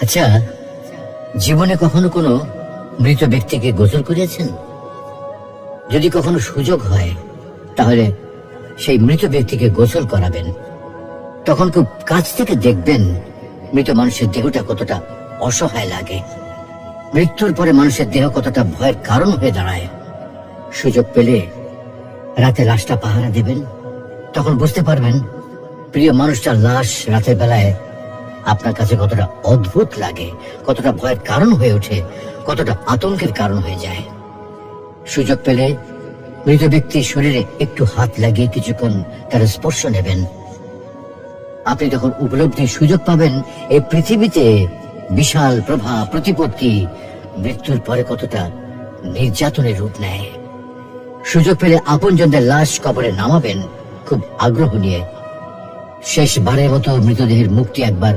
আচ্ছা, জীবনে কখনো কোনো মৃত ব্যক্তিকে গোসল করিয়েছেন? যদি কখনো সুযোগ হয় তাহলে সেই মৃত ব্যক্তিকে গোসল করাবেন। তখন খুব কাছ থেকে দেখবেন মৃত মানুষের দেহটা কতটা অসহায় লাগে, মৃত্যুর পরে মানুষের দেহ কতটা ভয়ের কারণ হয়ে দাঁড়ায়। সুযোগ পেলে রাতে লাশটা পাহারা দেবেন, তখন বুঝতে পারবেন প্রিয় মানুষটার লাশ রাতের বেলায় আপনার কাছে কতটা অদ্ভুত লাগে, কতটা ভয়ের কারণ হয়ে ওঠে, কতটা আতঙ্কের কারণ হয়ে যায়। সুযোগ পেলে মৃত ব্যক্তির শরীরে একটু হাত লাগিয়ে কিছুক্ষণ তার স্পর্শ নেবেন। আপনি তখন উপলব্ধির সুযোগ পাবেন এই পৃথিবীতে বিশাল প্রভাব প্রতিপত্তি মৃত্যুর পরে কতটা নির্যাতনের রূপ নেয়। সুযোগ পেলে আপনজনদের লাশ কবরে নামাবেন খুব আগ্রহ নিয়ে। শেষবারের মতো মৃতদেহের মুখটি একবার